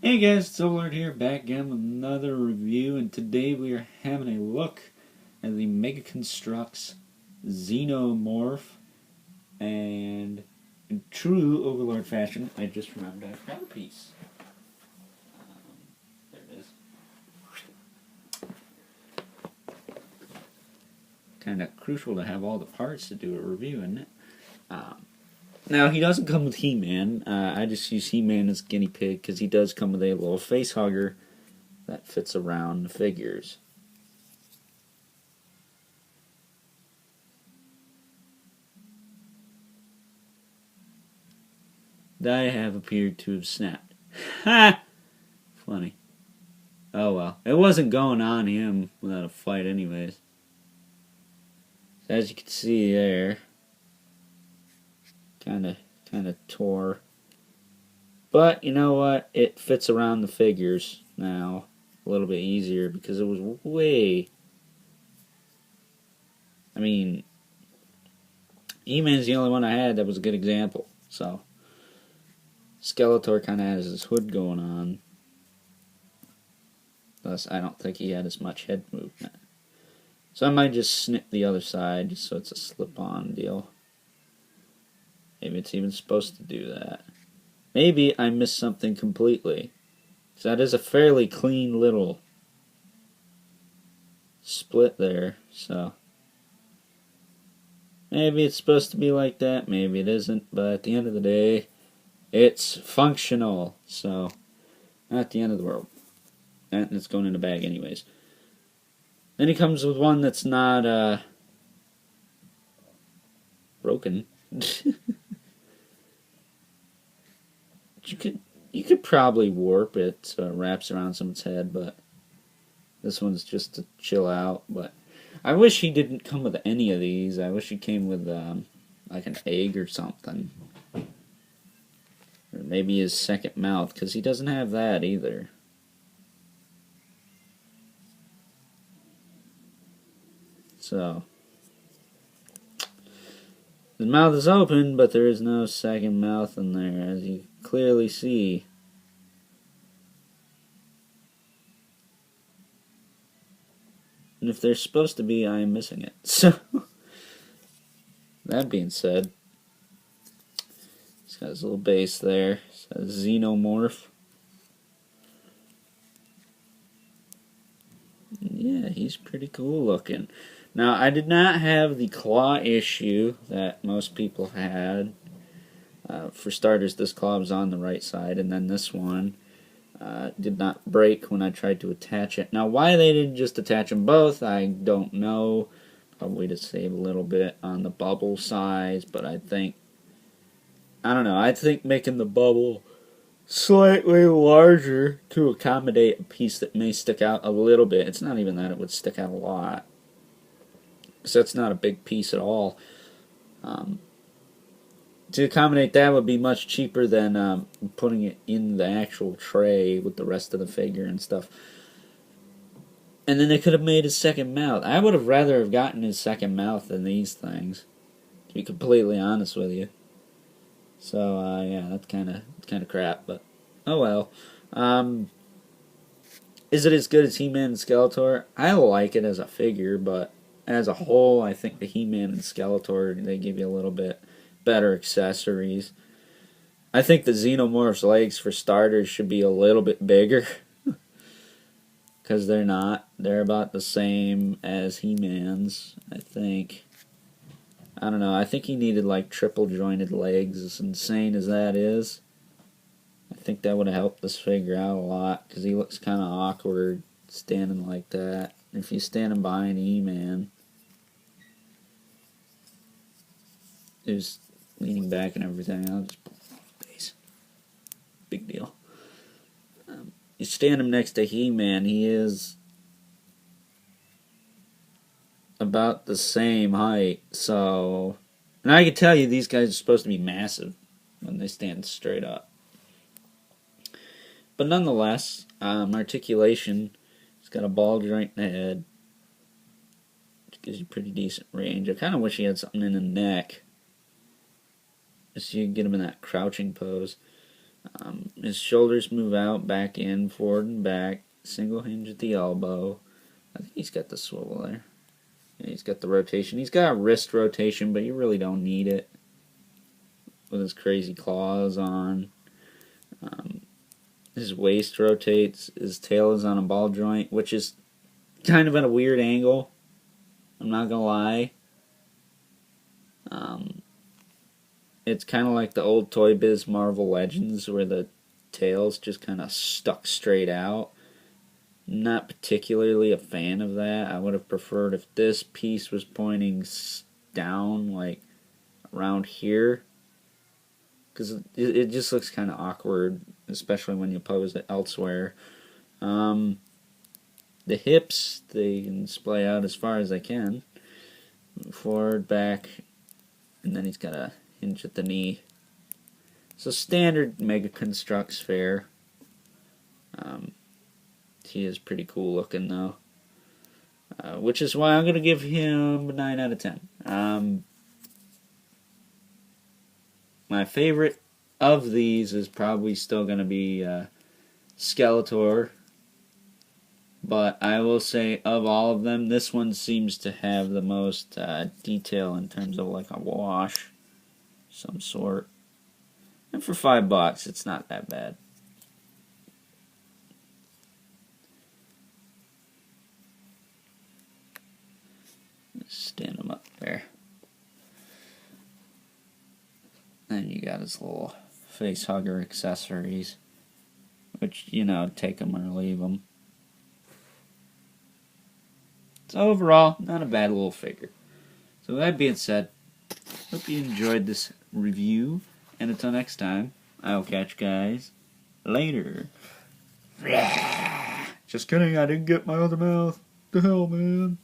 Hey guys, it's Overlord here, back again with another review, and today we are having a look at the Mega Construx Xenomorph, and in true Overlord fashion, I just remembered I forgot a piece. There it is. Kind of crucial to have all the parts to do a review, isn't it? Now, he doesn't come with He-Man. I just use He-Man as guinea pig because he does come with a little face hugger that fits around the figures. That have appeared to have snapped. Ha! Funny. Oh well. It wasn't going on him without a fight anyways. As you can see there, kind of tore, but you know what, it fits around the figures now a little bit easier because it was E-Man's the only one I had that was a good example. So Skeletor kind of has his hood going on, thus I don't think he had as much head movement, so I might just snip the other side just so it's a slip-on deal. Maybe it's even supposed to do that. Maybe I missed something completely. So that is a fairly clean little split there. So maybe it's supposed to be like that. Maybe it isn't. But at the end of the day, it's functional. So not the end of the world. And it's going in a bag anyways. Then he comes with one that's not broken. You could probably warp it so it wraps around someone's head, but this one's just to chill out. But I wish he didn't come with any of these. I wish he came with like an egg or something, or maybe his second mouth, because he doesn't have that either. So his mouth is open, but there is no second mouth in there, as you clearly see. And if there's supposed to be, I am missing it. So, that being said, he's got his little base there. It says Xenomorph. Yeah, he's pretty cool looking. Now, I did not have the claw issue that most people had. For starters, this claw was on the right side, and then this one did not break when I tried to attach it. Now, why they didn't just attach them both, I don't know. Probably to save a little bit on the bubble size, but I think making the bubble slightly larger to accommodate a piece that may stick out a little bit. It's not even that it would stick out a lot, so it's not a big piece at all. To accommodate that would be much cheaper than putting it in the actual tray with the rest of the figure and stuff. And then they could have made his second mouth. I would have rather have gotten his second mouth than these things, to be completely honest with you. So yeah, that's kind of crap. But oh well. Is it as good as He-Man and Skeletor? I like it as a figure, but as a whole, I think the He-Man and Skeletor, they give you a little bit better accessories. I think the Xenomorph's legs, for starters, should be a little bit bigger. Because they're not. They're about the same as He-Man's, I think. I don't know. I think he needed like triple jointed legs, as insane as that is. I think that would have helped this figure out a lot, because he looks kind of awkward standing like that. If he's standing behind E-Man, who's leaning back and everything, I'll just pull him off his face. Big deal. You stand him next to He-Man, he is about the same height, so... And I can tell you these guys are supposed to be massive when they stand straight up. But nonetheless, articulation, he's got a ball joint in the head, which gives you pretty decent range. I kind of wish he had something in the neck, just so you can get him in that crouching pose. His shoulders move out, back in, forward and back, single hinge at the elbow. I think he's got the swivel there. Yeah, he's got the rotation. He's got a wrist rotation, but you really don't need it with his crazy claws on. His waist rotates. His tail is on a ball joint, which is kind of at a weird angle. I'm not gonna lie. It's kind of like the old Toy Biz Marvel Legends, where the tail's just kind of stuck straight out. Not particularly a fan of that. I would have preferred if this piece was pointing down, like around here, because it just looks kind of awkward, especially when you pose it elsewhere. The hips, they can splay out as far as they can. Forward, back, and then he's got a hinge at the knee. So standard Mega Construx fare. He is pretty cool looking though, which is why I'm going to give him a 9 out of 10. My favorite of these is probably still going to be Skeletor, but I will say of all of them, this one seems to have the most detail in terms of like a wash, some sort. And for $5, it's not that bad. Stand him up there. Then you got his little face hugger accessories, which, you know, take them or leave them. So overall, not a bad little figure. So with that being said, hope you enjoyed this review, and until next time, I'll catch you guys later. Just kidding, I didn't get my other mouth. The hell, man.